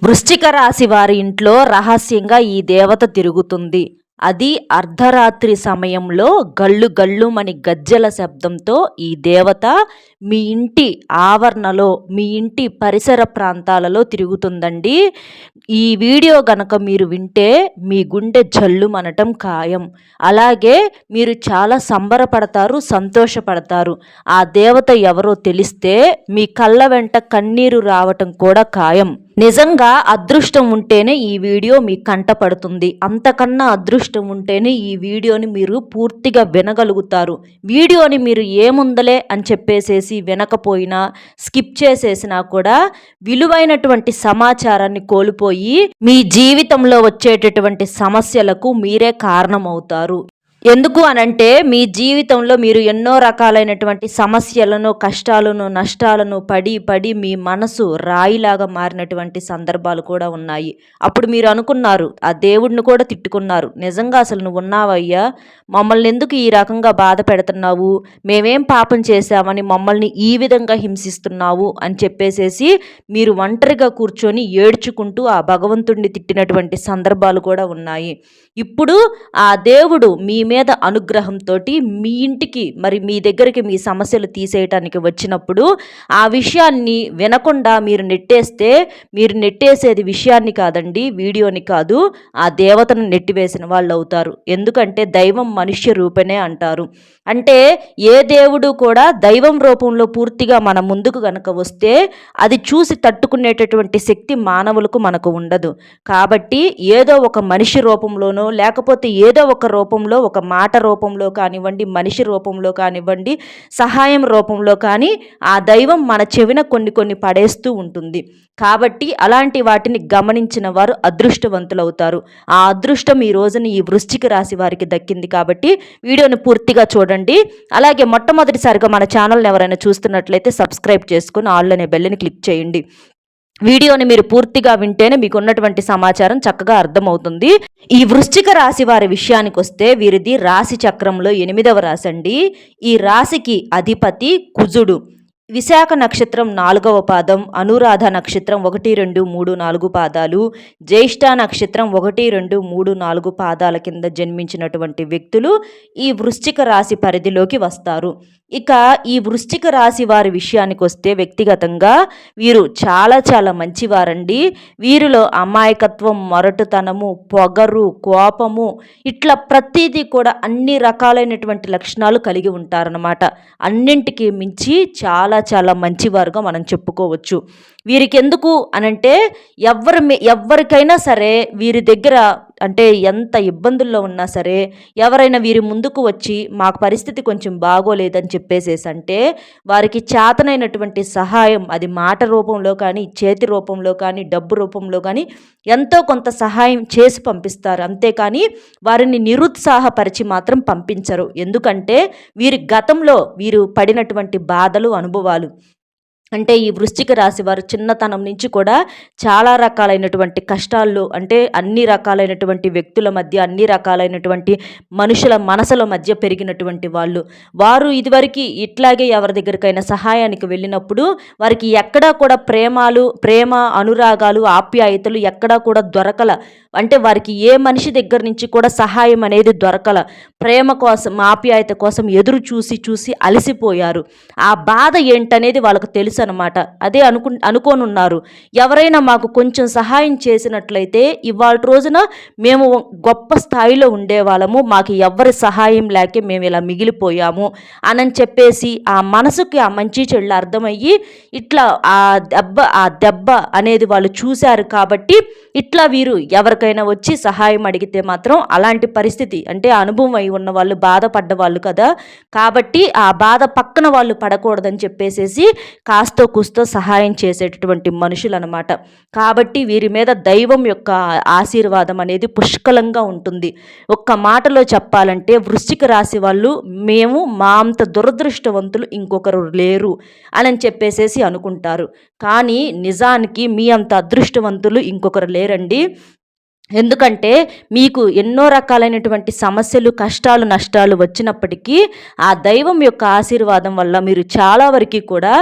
వృశ్చిక రాశి వారి ఇంట్లో రహస్యంగా ఈ దేవత తిరుగుతుంది. అది అర్ధరాత్రి సమయంలో గళ్ళు గళ్ళుమని గజ్జెల శబ్దంతో ఈ దేవత మీ ఇంటి ఆవరణలో, మీ ఇంటి పరిసర ప్రాంతాలలో తిరుగుతుందండి. ఈ వీడియో గనక మీరు వింటే మీ గుండె జల్లుమనటం ఖాయం. అలాగే మీరు చాలా సంబరపడతారు, సంతోషపడతారు. ఆ దేవత ఎవరో తెలిస్తే మీ కళ్ళ వెంట కన్నీరు రావటం కూడా ఖాయం. నిజంగా అదృష్టం ఉంటేనే ఈ వీడియో మీ కంట పడుతుంది. అంతకన్నా అదృష్టం ఉంటేనే ఈ వీడియోని మీరు పూర్తిగా వినగలుగుతారు. వీడియోని మీరు ఏముందలే అని చెప్పేసేసి వినకపోయినా, స్కిప్ చేసేసినా కూడా విలువైనటువంటి సమాచారాన్ని కోల్పోయి మీ జీవితంలో వచ్చేటటువంటి సమస్యలకు మీరే కారణమవుతారు. ఎందుకు అనంటే మీ జీవితంలో మీరు ఎన్నో రకాలైనటువంటి సమస్యలను, కష్టాలను, నష్టాలను పడి మీ మనసు రాయిలాగా మారినటువంటి సందర్భాలు కూడా ఉన్నాయి. అప్పుడు మీరు అనుకున్నారు, ఆ దేవుడిని కూడా తిట్టుకున్నారు, నిజంగా అసలు నువ్వు ఉన్నావయ్యా, మమ్మల్ని ఎందుకు ఈ రకంగా బాధ పెడుతున్నావు, మేమేం పాపం చేశామని మమ్మల్ని ఈ విధంగా హింసిస్తున్నావు అని చెప్పేసేసి మీరు ఒంటరిగా కూర్చొని ఏడ్చుకుంటూ ఆ భగవంతుడిని తిట్టినటువంటి సందర్భాలు కూడా ఉన్నాయి. ఇప్పుడు ఆ దేవుడు మీ మీద అనుగ్రహంతో మీ ఇంటికి, మరి మీ దగ్గరికి మీ సమస్యలు తీసేయటానికి వచ్చినప్పుడు ఆ విషయాన్ని వినకుండా మీరు నెట్టేసేది విషయాన్ని కాదండి, వీడియోని కాదు, ఆ దేవతను నెట్టివేసిన వాళ్ళు అవుతారు. ఎందుకంటే దైవం మనుష్య రూపనే అంటారు. అంటే ఏ దేవుడు కూడా దైవం రూపంలో పూర్తిగా మన ముందుకు గనక వస్తే అది చూసి తట్టుకునేటటువంటి శక్తి మానవులకు మనకు ఉండదు. కాబట్టి ఏదో ఒక మనిషి రూపంలోనో, లేకపోతే ఏదో ఒక రూపంలో, ఒక మాట రూపంలో కానివ్వండి, మనిషి రూపంలో కానివ్వండి, సహాయం రూపంలో కానీ ఆ దైవం మన చెవిన కొన్ని పడేస్తూ ఉంటుంది. కాబట్టి అలాంటి వాటిని గమనించిన వారు అదృష్టవంతులవుతారు. ఆ అదృష్టం ఈ రోజున ఈ వృశ్చిక రాశి వారికి దక్కింది. కాబట్టి వీడియోని పూర్తిగా చూడండి. అలాగే మొట్టమొదటిసారిగా మన ఛానల్ని ఎవరైనా చూస్తున్నట్లయితే సబ్స్క్రైబ్ చేసుకుని ఆల్ అనే బెల్ని క్లిక్ చేయండి. వీడియోని మీరు పూర్తిగా వింటేనే మీకు ఉన్నటువంటి సమాచారం చక్కగా అర్థమవుతుంది. ఈ వృశ్చిక రాశి వారి విషయానికి వస్తే వీరిది రాశి చక్రంలో 8వ రాశి అండి. ఈ రాశికి అధిపతి కుజుడు. విశాఖ నక్షత్రం 4వ పాదం, అనురాధ నక్షత్రం 1, 2, 3, 4 పాదాలు, జ్యేష్ఠ నక్షత్రం 1, 2, 3, 4 పాదాల కింద జన్మించినటువంటి వ్యక్తులు ఈ వృశ్చిక రాశి పరిధిలోకి వస్తారు. ఇక ఈ వృశ్చిక రాశి వారి విషయానికి వస్తే వ్యక్తిగతంగా వీరు చాలా మంచివారండి. వీరిలో అమాయకత్వం, మొరటుతనము, పొగరు, కోపము, ఇట్లా ప్రతిదీ కూడా అన్ని రకాలైనటువంటి లక్షణాలు కలిగి ఉంటారన్నమాట. అన్నింటికి మించి చాలా మంచివారుగా మనం చెప్పుకోవచ్చు. వీరికి ఎందుకు అనంటే ఎవరికైనా సరే వీరి దగ్గర, అంటే ఎంత ఇబ్బందుల్లో ఉన్నా సరే ఎవరైనా వీరి ముందుకు వచ్చి మాకు పరిస్థితి కొంచెం బాగోలేదని చెప్పేసేసి అంటే వారికి చేతనైనటువంటి సహాయం, అది మాట రూపంలో కానీ, చేతి రూపంలో కానీ, డబ్బు రూపంలో కానీ ఎంతో కొంత సహాయం చేసి పంపిస్తారు. అంతేకాని వారిని నిరుత్సాహపరిచి మాత్రం పంపించరు. ఎందుకంటే వీరి గతంలో వీరు పడినటువంటి బాధలు, అనుభవాలు, అంటే ఈ వృశ్చిక రాశి వారు చిన్నతనం నుంచి కూడా చాలా రకాలైనటువంటి కష్టాల్లో, అంటే అన్ని రకాలైనటువంటి వ్యక్తుల మధ్య, అన్ని రకాలైనటువంటి మనుషుల మనసుల మధ్య పెరిగినటువంటి వాళ్ళు. వారు ఇదివరకు ఇట్లాగే ఎవరి దగ్గరికైనా సహాయానికి వెళ్ళినప్పుడు వారికి ఎక్కడా కూడా ప్రేమ, అనురాగాలు, ఆప్యాయతలు ఎక్కడా కూడా దొరకల. అంటే వారికి ఏ మనిషి దగ్గర నుంచి కూడా సహాయం అనేది దొరకల. ప్రేమ కోసం, ఆప్యాయత కోసం ఎదురు చూసి అలసిపోయారు. ఆ బాధ ఏంటనేది వాళ్ళకు తెలుసు అనమాట. అదే అనుకోనున్నారు, ఎవరైనా మాకు కొంచెం సహాయం చేసినట్లయితే ఇవాళ రోజున మేము గొప్ప స్థాయిలో ఉండేవాళ్ళము, మాకు ఎవరి సహాయం లేకే మేము ఇలా మిగిలిపోయాము అని చెప్పేసి ఆ మనసుకి ఆ మంచి చెడులు అర్థమయ్యి ఇట్లా ఆ దెబ్బ అనేది వాళ్ళు చూశారు. కాబట్టి ఇట్లా వీరు ఎవరికైనా వచ్చి సహాయం అడిగితే మాత్రం అలాంటి పరిస్థితి, అంటే అనుభవం అయి ఉన్న వాళ్ళు, బాధపడ్డ వాళ్ళు కదా, కాబట్టి ఆ బాధ పక్కన వాళ్ళు పడకూడదని చెప్పేసేసి కాస్తో కూస్తో సహాయం చేసేటటువంటి మనుషులు అనమాట. కాబట్టి వీరి మీద దైవం యొక్క ఆశీర్వాదం అనేది పుష్కలంగా ఉంటుంది. ఒక్క మాటలో చెప్పాలంటే వృశ్చిక రాశి వాళ్ళు మా అంత దురదృష్టవంతులు ఇంకొకరు లేరు అని చెప్పేసేసి అనుకుంటారు. కానీ నిజానికి మీ అంత అదృష్టవంతులు ఇంకొకరు లేరండి. ఎందుకంటే మీకు ఎన్నో రకాలైనటువంటి సమస్యలు, కష్టాలు, నష్టాలు వచ్చినప్పటికీ ఆ దైవం యొక్క ఆశీర్వాదం వల్ల మీరు చాలా వరకు కూడా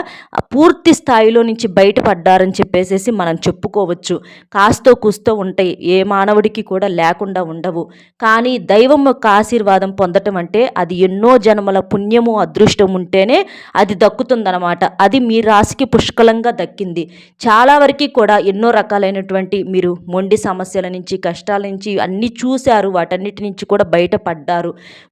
పూర్తి స్థాయిలో నుంచి బయటపడ్డారని చెప్పేసేసి మనం చెప్పుకోవచ్చు. కాస్తో కూస్తో ఉంటాయి, ఏ మానవుడికి కూడా లేకుండా ఉండవు. కానీ దైవం యొక్క ఆశీర్వాదం పొందటం అంటే అది ఎన్నో జన్మల పుణ్యము, అదృష్టం ఉంటేనే అది దక్కుతుందనమాట. అది మీ రాశికి పుష్కలంగా దక్కింది. చాలా వరకు కూడా ఎన్నో రకాలైనటువంటి మీరు మొండి సమస్యల నుంచి, కష్టాల నుంచి అన్నీ చూశారు. వాటన్నిటి నుంచి కూడా బయటపడ్డారు.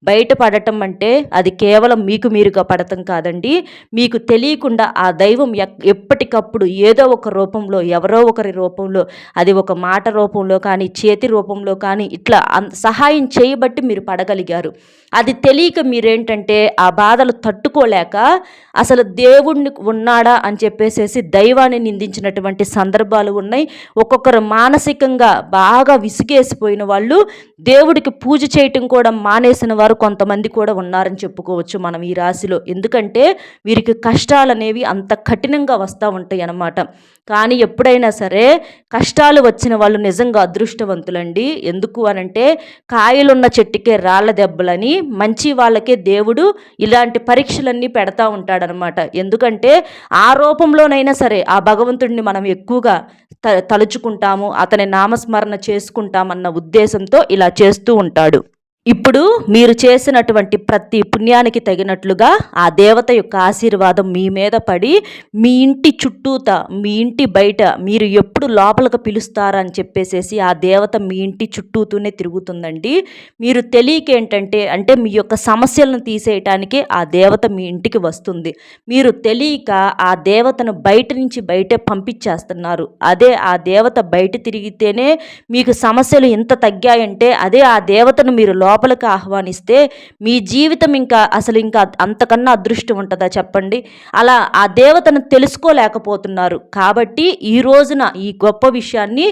బయటపడటం అంటే అది కేవలం మీకు మీరుగా పడటం కాదండి. మీకు తెలియకుండా ఆ దైవం ఎప్పటికప్పుడు ఏదో ఒక రూపంలో, ఎవరో ఒకరి రూపంలో, అది ఒక మాట రూపంలో కానీ, చేతి రూపంలో కానీ ఇట్లా సహాయం చేయబట్టి మీరు పడగలిగారు. అది తెలియక మీరేంటంటే ఆ బాధలు తట్టుకోలేక అసలు దేవుణ్ణి ఉన్నాడా అని చెప్పేసేసి దైవాన్ని నిందించినటువంటి సందర్భాలు ఉన్నాయి. ఒక్కొక్కరు మానసికంగా బాగా విసిగేసిపోయిన వాళ్ళు దేవుడికి పూజ చేయటం కూడా మానేసిన వారు కొంతమంది కూడా ఉన్నారని చెప్పుకోవచ్చు మనం ఈ రాశిలో. ఎందుకంటే వీరికి కష్టాలు అనేవి అంత కఠినంగా వస్తూ ఉంటాయి అన్నమాట. కానీ ఎప్పుడైనా సరే కష్టాలు వచ్చిన వాళ్ళు నిజంగా అదృష్టవంతులండి. ఎందుకు అనంటే కాయలున్న చెట్టుకే రాళ్ల దెబ్బలని, మంచి వాళ్ళకే దేవుడు ఇలాంటి పరీక్షలన్నీ పెడతా ఉంటాడనమాట. ఎందుకంటే ఆ రూపంలోనైనా సరే ఆ భగవంతుడిని మనం ఎక్కువగా తలుచుకుంటాము, అతని నామస్మరణ చేసుకుంటామన్న ఉద్దేశంతో ఇలా చేస్తూ ఉంటాడు. ఇప్పుడు మీరు చేసినటువంటి ప్రతి పుణ్యానికి తగినట్లుగా ఆ దేవత యొక్క ఆశీర్వాదం మీ మీద పడి మీ ఇంటి చుట్టూత, మీ ఇంటి బయట మీరు ఎప్పుడు లోపలికి పిలుస్తారా అని చెప్పేసేసి ఆ దేవత మీ ఇంటి చుట్టూతూనే తిరుగుతుందండి. మీరు తెలియక ఏంటంటే మీ యొక్క సమస్యలను తీసేయటానికి ఆ దేవత మీ ఇంటికి వస్తుంది. మీరు తెలియక ఆ దేవతను బయట నుంచి బయటే పంపించేస్తున్నారు. అదే ఆ దేవత బయట తిరిగితేనే మీకు సమస్యలు ఇంత తగ్గాయంటే అదే ఆ దేవతను మీరు లోపలికి ఆహ్వానిస్తే మీ జీవితం ఇంకా అంతకన్నా అదృష్టం ఉంటుందా చెప్పండి. అలా ఆ దేవతను తెలుసుకోలేకపోతున్నారు. కాబట్టి ఈ రోజున ఈ గొప్ప విషయాన్ని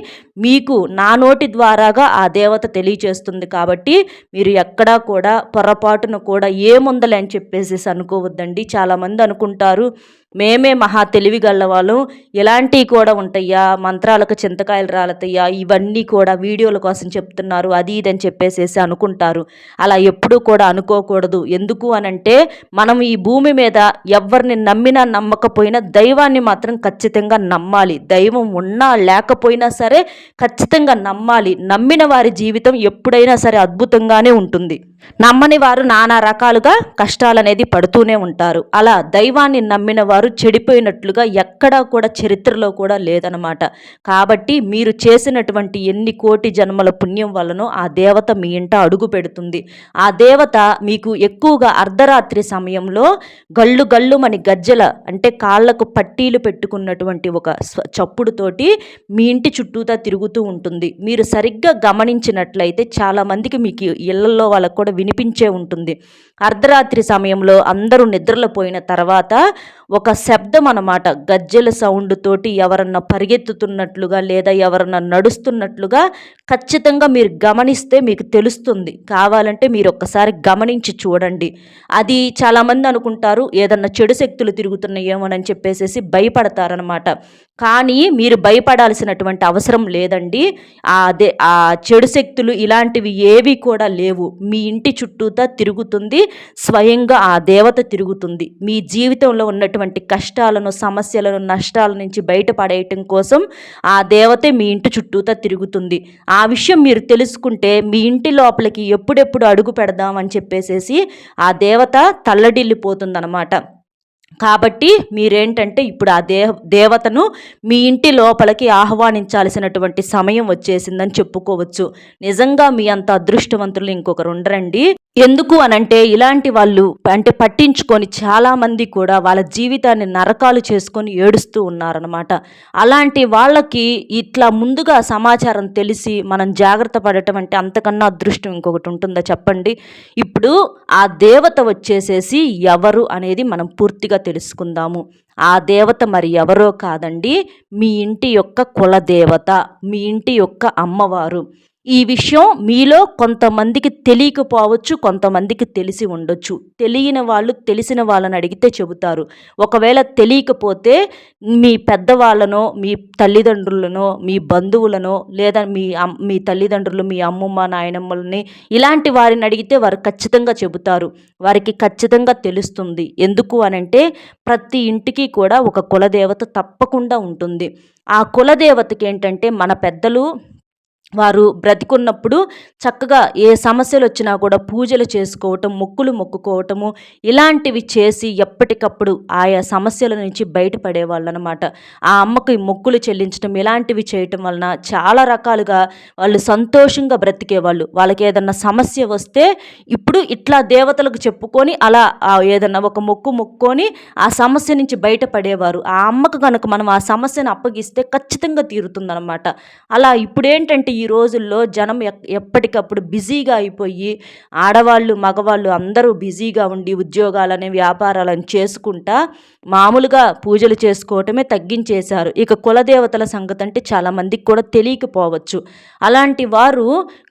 మీకు నా నోటి ద్వారాగా ఆ దేవత తెలియచేస్తుంది. కాబట్టి మీరు ఎక్కడా కూడా పొరపాటును కూడా ఏముందలే అని చెప్పేసి అనుకోవద్దండి. చాలామంది అనుకుంటారు మేమే మహా తెలివిగల వాళ్ళం, ఇలాంటివి కూడా ఉంటాయా, మంత్రాలకు చింతకాయలు రాలతయ్యా, ఇవన్నీ కూడా వీడియోల కోసం చెప్తున్నారు అది ఇదని చెప్పేసేసి అనుకుంటారు. అలా ఎప్పుడూ కూడా అనుకోకూడదు. ఎందుకు అనంటే మనం ఈ భూమి మీద ఎవరిని నమ్మినా నమ్మకపోయినా దైవాన్ని మాత్రం ఖచ్చితంగా నమ్మాలి. దైవం ఉన్నా లేకపోయినా సరే ఖచ్చితంగా నమ్మాలి. నమ్మిన వారి జీవితం ఎప్పుడైనా సరే అద్భుతంగానే ఉంటుంది. నమ్మని వారు నానా రకాలుగా కష్టాలనేది పడుతూనే ఉంటారు. అలా దైవాన్ని నమ్మిన వారు చెడిపోయినట్లుగా ఎక్కడా కూడా చరిత్రలో కూడా లేదనమాట. కాబట్టి మీరు చేసినటువంటి ఎన్ని కోటి జన్మల పుణ్యం వలనో ఆ దేవత మీ ఇంట అడుగు పెడుతుంది. ఆ దేవత మీకు ఎక్కువగా అర్ధరాత్రి సమయంలో గళ్ళు గళ్ళుమని గజ్జల అంటే కాళ్లకు పట్టీలు పెట్టుకున్నటువంటి ఒక చప్పుడుతోటి మీ ఇంటి చుట్టూతా తిరుగుతూ ఉంటుంది. మీరు సరిగ్గా గమనించినట్లయితే చాలామందికి మీకు ఇళ్లలో వాళ్ళకు కూడా వినిపించే ఉంటుంది. అర్ధరాత్రి సమయంలో అందరూ నిద్రలో పోయిన తర్వాత ఒక శబ్దం అన్నమాట, గజ్జెల సౌండ్ తోటి ఎవరన్నా పరిగెత్తుతున్నట్లుగా లేదా ఎవరన్నా నడుస్తున్నట్లుగా ఖచ్చితంగా మీరు గమనిస్తే మీకు తెలుస్తుంది. కావాలంటే మీరు ఒక్కసారి గమనించి చూడండి. అది చాలామంది అనుకుంటారు ఏదన్నా చెడు శక్తులు తిరుగుతున్నాయేమోనని చెప్పేసి భయపడతారనమాట. కానీ మీరు భయపడాల్సినటువంటి అవసరం లేదండి. ఆ చెడు శక్తులు ఇలాంటివి ఏవి కూడా లేవు. మీ ఇంటి చుట్టూతా తిరుగుతుంది, స్వయంగా ఆ దేవత తిరుగుతుంది. మీ జీవితంలో ఉన్నటువంటి కష్టాలను, సమస్యలను, నష్టాల నుంచి బయటపడేయటం కోసం ఆ దేవతే మీ ఇంటి చుట్టూతా తిరుగుతుంది. ఆ విషయం మీరు తెలుసుకుంటే మీ ఇంటి లోపలికి ఎప్పుడెప్పుడు అడుగు పెడదామని చెప్పేసేసి ఆ దేవత తల్లడిల్లిపోతుందన్నమాట. కాబట్టి మీరేంటంటే ఇప్పుడు ఆ దేవతను మీ ఇంటి లోపలికి ఆహ్వానించాల్సినటువంటి సమయం వచ్చేసిందని చెప్పుకోవచ్చు. నిజంగా మీ అంత అదృష్టవంతులు ఇంకొకరు ఉండరండి. ఎందుకు అనంటే ఇలాంటి వాళ్ళు పట్టించుకొని చాలామంది కూడా వాళ్ళ జీవితాన్ని నరకాలు చేసుకొని ఏడుస్తూ ఉన్నారనమాట. అలాంటి వాళ్ళకి ఇట్లా ముందుగా సమాచారం తెలిసి మనం జాగ్రత్త పడటం అంటే అంతకన్నా అదృష్టం ఇంకొకటి ఉంటుందా చెప్పండి. ఇప్పుడు ఆ దేవత వచ్చేసేసి ఎవరు అనేది మనం పూర్తిగా తెలుసుకుందాము. ఆ దేవత మరి ఎవరో కాదండి, మీ ఇంటి యొక్క కులదేవత, మీ ఇంటి యొక్క అమ్మవారు. ఈ విషయం మీలో కొంతమందికి తెలియకపోవచ్చు, కొంతమందికి తెలిసి ఉండొచ్చు. తెలియని వాళ్ళు తెలిసిన వాళ్ళని అడిగితే చెబుతారు. ఒకవేళ తెలియకపోతే మీ పెద్దవాళ్ళనో, మీ తల్లిదండ్రులనో, మీ బంధువులనో, లేదా మీ తల్లిదండ్రులు, మీ అమ్మమ్మ, నాయనమ్మలని ఇలాంటి వారిని అడిగితే వారు ఖచ్చితంగా చెబుతారు. వారికి ఖచ్చితంగా తెలుస్తుంది. ఎందుకు అనంటే ప్రతి ఇంటికి కూడా ఒక కులదేవత తప్పకుండా ఉంటుంది. ఆ కులదేవతకి ఏంటంటే మన పెద్దలు వారు బ్రతికున్నప్పుడు చక్కగా ఏ సమస్యలు వచ్చినా కూడా పూజలు చేసుకోవటం, మొక్కులు మొక్కుకోవటము ఇలాంటివి చేసి ఎప్పటికప్పుడు ఆయా సమస్యల నుంచి బయటపడేవాళ్ళనమాట. ఆ అమ్మకి మొక్కులు చెల్లించడం ఇలాంటివి చేయటం వలన చాలా రకాలుగా వాళ్ళు సంతోషంగా బ్రతికేవాళ్ళు. వాళ్ళకి ఏదన్నా సమస్య వస్తే ఇప్పుడు ఇట్లా దేవతలకు చెప్పుకొని అలా ఏదన్నా ఒక మొక్కు మొక్కుకొని ఆ సమస్య నుంచి బయటపడేవారు. ఆ అమ్మకు కనుక మనం ఆ సమస్యను అప్పగిస్తే ఖచ్చితంగా తీరుతుందనమాట. అలా ఇప్పుడేంటంటే ఈ రోజుల్లో జనం ఎప్పటికప్పుడు బిజీగా అయిపోయి ఆడవాళ్ళు మగవాళ్ళు అందరూ బిజీగా ఉండి ఉద్యోగాలని వ్యాపారాలను చేసుకుంటా మామూలుగా పూజలు చేసుకోవటమే తగ్గించేశారు. ఇక కులదేవతల సంగతి అంటే చాలామందికి కూడా తెలియకపోవచ్చు. అలాంటి వారు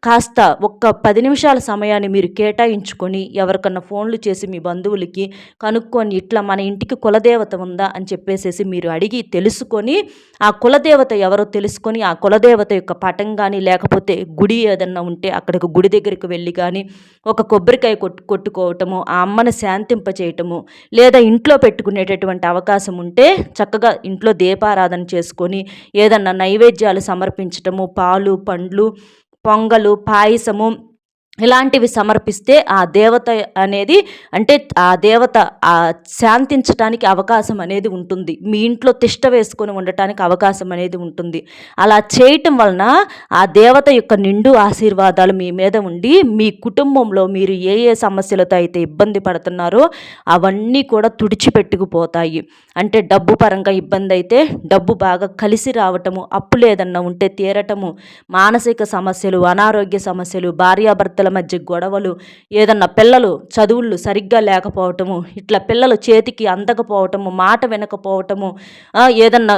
కాస్త ఒక్క 10 నిమిషాల సమయాన్ని మీరు కేటాయించుకొని ఎవరికన్నా ఫోన్లు చేసి మీ బంధువులకి కనుక్కొని ఇట్లా మన ఇంటికి కులదేవత ఉందా అని చెప్పేసేసి మీరు అడిగి తెలుసుకొని ఆ కులదేవత ఎవరో తెలుసుకొని ఆ కులదేవత యొక్క పటం కానీ లేకపోతే గుడి ఏదన్నా ఉంటే అక్కడికి గుడి దగ్గరికి వెళ్ళి కానీ ఒక కొబ్బరికాయ కొట్టుకోవటము, ఆ అమ్మను శాంతింపచేయటము, లేదా ఇంట్లో పెట్టుకునేటటువంటి అవకాశం ఉంటే చక్కగా ఇంట్లో దీపారాధన చేసుకొని ఏదన్నా నైవేద్యాలు సమర్పించటము, పాలు పండ్లు పొంగలు పాయసము ఇలాంటివి సమర్పిస్తే ఆ దేవత అనేది అంటే ఆ దేవత శాంతించటానికి అవకాశం అనేది ఉంటుంది. మీ ఇంట్లో తిష్ట వేసుకొని ఉండటానికి అవకాశం అనేది ఉంటుంది. అలా చేయటం వలన ఆ దేవత యొక్క నిండు ఆశీర్వాదాలు మీ మీద ఉండి మీ కుటుంబంలో మీరు ఏ ఏ సమస్యలతో అయితే ఇబ్బంది పడుతున్నారో అవన్నీ కూడా తుడిచిపెట్టుకుపోతాయి. అంటే డబ్బు పరంగా ఇబ్బంది అయితే డబ్బు బాగా కలిసి రావటము, అప్పులు ఏదన్నా ఉంటే తీరటము, మానసిక సమస్యలు, అనారోగ్య సమస్యలు, భార్యాభర్తల మధ్య గొడవలు, ఏదన్నా పిల్లలు చదువులు సరిగ్గా లేకపోవటము, ఇట్లా పిల్లలు చేతికి అందకపోవటము, మాట వినకపోవటము, ఏదన్నా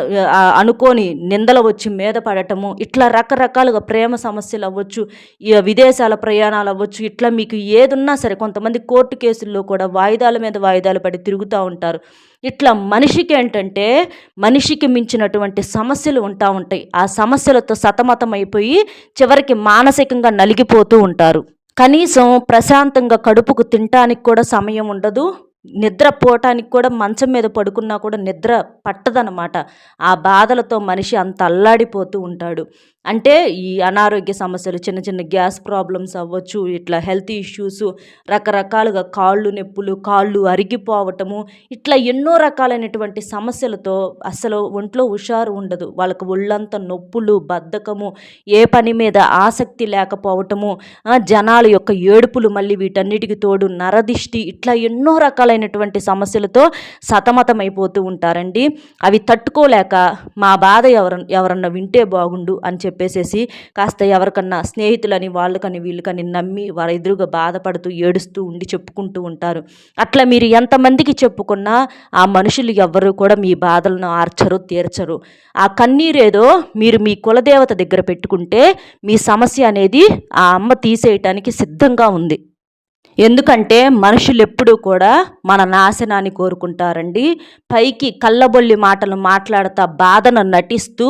అనుకోని నిందలు వచ్చి మీద పడటము, ఇట్లా రకరకాలుగా ప్రేమ సమస్యలు అవ్వచ్చు, విదేశాల ప్రయాణాలు అవ్వచ్చు, ఇట్లా మీకు ఏదున్నా సరే కొంతమంది కోర్టు కేసుల్లో కూడా వాయిదాల మీద వాయిదాలు పడి తిరుగుతూ ఉంటారు. ఇట్లా మనిషికి ఏంటంటే మనిషికి మించినటువంటి సమస్యలు ఉంటాయి. ఆ సమస్యలతో సతమతమైపోయి చివరికి మానసికంగా నలిగిపోతూ ఉంటారు. కనీసం ప్రశాంతంగా కడుపుకు తినటానికి కూడా సమయం ఉండదు. నిద్రపోవటానికి కూడా మంచం మీద పడుకున్నా కూడా నిద్ర పట్టదనమాట. ఆ బాధలతో మనిషి అంత అల్లాడిపోతూ ఉంటాడు. అంటే ఈ అనారోగ్య సమస్యలు చిన్న చిన్న గ్యాస్ ప్రాబ్లమ్స్ అవ్వచ్చు, ఇట్లా హెల్త్ ఇష్యూస్, రకరకాలుగా కాళ్ళు నొప్పులు, కాళ్ళు అరిగిపోవటము, ఇట్లా ఎన్నో రకాలైనటువంటి సమస్యలతో అసలు ఒంట్లో హుషారు ఉండదు. వాళ్ళకు ఒళ్ళంతా నొప్పులు, బద్ధకము, ఏ పని మీద ఆసక్తి లేకపోవటము, జనాల యొక్క ఏడుపులు, మళ్ళీ వీటన్నిటికి తోడు నరదిష్టి, ఇట్లా ఎన్నో రకాలైనటువంటి సమస్యలతో సతమతమైపోతూ ఉంటారండి. అవి తట్టుకోలేక మా బాధ ఎవరన్నా వింటే బాగుండు అని చెప్పేసేసి కాస్త ఎవరికన్నా స్నేహితులని వాళ్ళకని వీళ్ళకని నమ్మి వారి ఎదురుగా బాధపడుతూ ఏడుస్తూ ఉండి చెప్పుకుంటూ ఉంటారు. అట్లా మీరు ఎంతమందికి చెప్పుకున్నా ఆ మనుషులు ఎవ్వరూ కూడా మీ బాధలను ఆర్చరు, తీర్చరు. ఆ కన్నీరేదో మీరు మీ కులదేవత దగ్గర పెట్టుకుంటే మీ సమస్య అనేది ఆ అమ్మ తీసేయటానికి సిద్ధంగా ఉంది. ఎందుకంటే మనుషులు ఎప్పుడూ కూడా మన నాశనాన్ని కోరుకుంటారండి. పైకి కళ్ళబొల్లి మాటలు మాట్లాడుతూ బాధను నటిస్తూ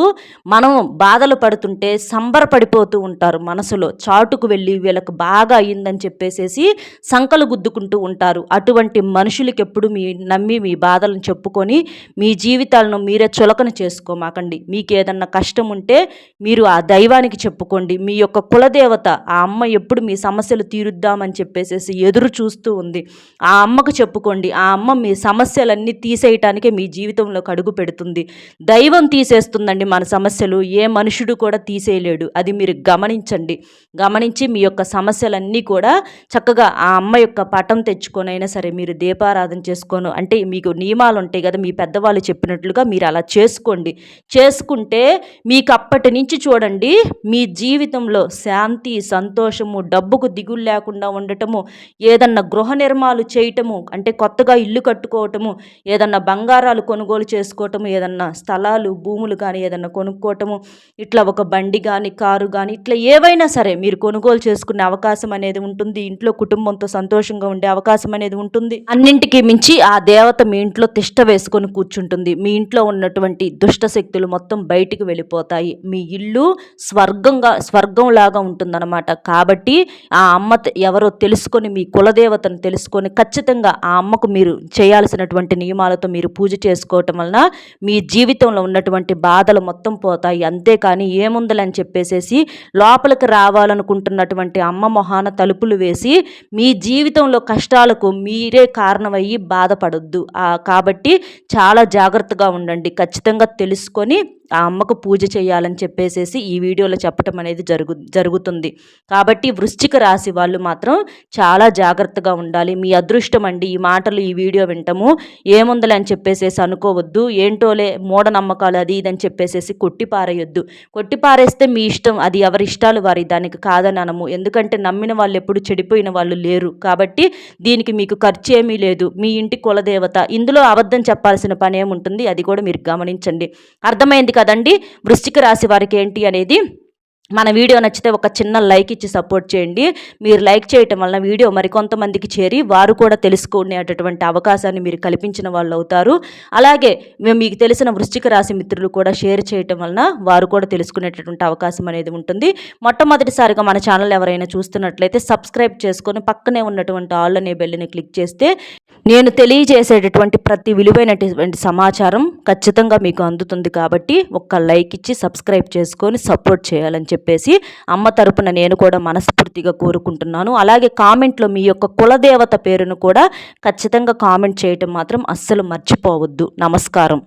మనం బాధలు పడుతుంటే సంబరపడిపోతూ ఉంటారు మనసులో. చాటుకు వెళ్ళి వీళ్ళకి బాగా అయ్యిందని చెప్పేసేసి సంకలు గుద్దుకుంటూ ఉంటారు. అటువంటి మనుషులకి ఎప్పుడు నమ్మి మీ బాధలను చెప్పుకొని మీ జీవితాలను మీరే చులకన చేసుకోమాకండి. మీకు ఏదన్నా కష్టం ఉంటే మీరు ఆ దైవానికి చెప్పుకోండి. మీ యొక్క కులదేవత ఆ అమ్మ ఎప్పుడు మీ సమస్యలు తీరుద్దామని చెప్పేసేసి ఎదురు చూస్తూ ఉంది. ఆ అమ్మకు చెప్పుకోండి. ఆ అమ్మ మీ సమస్యలన్నీ తీసేయటానికే మీ జీవితంలోకి అడుగు పెడుతుంది. దైవం తీసేస్తుందండి మన సమస్యలు, ఏ మనుషుడు కూడా తీసేయలేడు. అది మీరు గమనించి మీ యొక్క సమస్యలన్నీ కూడా చక్కగా ఆ అమ్మ యొక్క పటం తెచ్చుకొనైనా సరే మీరు దీపారాధన చేసుకోను అంటే మీకు నియమాలు ఉంటాయి కదా, మీ పెద్దవాళ్ళు చెప్పినట్లుగా మీరు అలా చేసుకుంటే మీకు అప్పటి నుంచి చూడండి మీ జీవితంలో శాంతి, సంతోషము, డబ్బుకు దిగులు లేకుండా ఉండటము, ఏదన్నా గృహ నిర్మాణాలు చేయటము, అంటే కొత్తగా ఇల్లు కట్టుకోవటము, ఏదన్నా బంగారాలు కొనుగోలు చేసుకోవటము, ఏదన్నా స్థలాలు భూములు కానీ ఏదన్నా కొనుక్కోవటము, ఇట్లా ఒక బండి కానీ కారు కానీ ఇట్లా ఏవైనా సరే మీరు కొనుగోలు చేసుకునే అవకాశం అనేది ఉంటుంది. ఇంట్లో కుటుంబంతో సంతోషంగా ఉండే అవకాశం అనేది ఉంటుంది. అన్నింటికీ మించి ఆ దేవత మీ ఇంట్లో తిష్ట వేసుకొని కూర్చుంటుంది. మీ ఇంట్లో ఉన్నటువంటి దుష్ట శక్తులు మొత్తం బయటికి వెళ్ళిపోతాయి. మీ ఇల్లు స్వర్గంలాగా ఉంటుందన్నమాట. కాబట్టి ఆ అమ్మ ఎవరో తెలుసుకొని, మీ కులదేవతను తెలుసుకొని ఖచ్చితంగా ఆ అమ్మకు మీరు చేయాల్సినటువంటి నియమాలతో మీరు పూజ చేసుకోవటం వలన మీ జీవితంలో ఉన్నటువంటి బాధలు మొత్తం పోతాయి. అంతేకాని ఏముందని చెప్పేసేసి లోపలికి రావాలనుకుంటున్నటువంటి అమ్మ మొహాన తలుపులు వేసి మీ జీవితంలో కష్టాలకు మీరే కారణమయ్యి బాధపడొద్దు. కాబట్టి చాలా జాగ్రత్తగా ఉండండి. ఖచ్చితంగా తెలుసుకొని ఆ అమ్మకు పూజ చేయాలని చెప్పేసేసి ఈ వీడియోలో చెప్పటం అనేది జరుగుతుంది. కాబట్టి వృశ్చిక రాశి వాళ్ళు మాత్రం చాలా జాగ్రత్తగా ఉండాలి. మీ అదృష్టం అండి ఈ మాటలు, ఈ వీడియో వింటము. ఏముందలే అని చెప్పేసేసి అనుకోవద్దు. ఏంటోలే మూఢనమ్మకాలు అది ఇదని చెప్పేసేసి కొట్టిపారేయొద్దు. కొట్టిపారేస్తే మీ ఇష్టం, అది ఎవరి ఇష్టాలు వారి, దానికి కాదని అనము. ఎందుకంటే నమ్మిన వాళ్ళు ఎప్పుడు చెడిపోయిన వాళ్ళు లేరు. కాబట్టి దీనికి మీకు ఖర్చు ఏమీ లేదు. మీ ఇంటి కులదేవత, ఇందులో అబద్ధం చెప్పాల్సిన పని ఏముంటుంది, అది కూడా మీరు గమనించండి. అర్థమైంది కదండి వృశ్చిక రాశి వారికి ఏంటి అనేది. మన వీడియో నచ్చితే ఒక చిన్న లైక్ ఇచ్చి సపోర్ట్ చేయండి. మీరు లైక్ చేయటం వలన వీడియో మరికొంతమందికి చేరి వారు కూడా తెలుసుకునేటటువంటి అవకాశాన్ని మీరు కల్పించిన వాళ్ళు అవుతారు. అలాగే మీకు తెలిసిన వృశ్చిక రాశి మిత్రులు కూడా షేర్ చేయటం వలన వారు కూడా తెలుసుకునేటటువంటి అవకాశం అనేది ఉంటుంది. మొట్టమొదటిసారిగా మన ఛానల్ ఎవరైనా చూస్తున్నట్లయితే సబ్స్క్రైబ్ చేసుకొని పక్కనే ఉన్నటువంటి ఆల్ అనే బెల్ని క్లిక్ చేస్తే నేను తెలియజేసేటటువంటి ప్రతి విలువైనటువంటి సమాచారం ఖచ్చితంగా మీకు అందుతుంది. కాబట్టి ఒక్క లైక్ ఇచ్చి సబ్స్క్రైబ్ చేసుకొని సపోర్ట్ చేయాలని చెప్పేసి అమ్మ తరపున నేను కూడా మనస్ఫూర్తిగా కోరుకుంటున్నాను. అలాగే కామెంట్లో మీ యొక్క కులదేవత పేరును కూడా ఖచ్చితంగా కామెంట్ చేయటం మాత్రం అస్సలు మర్చిపోవద్దు. నమస్కారం.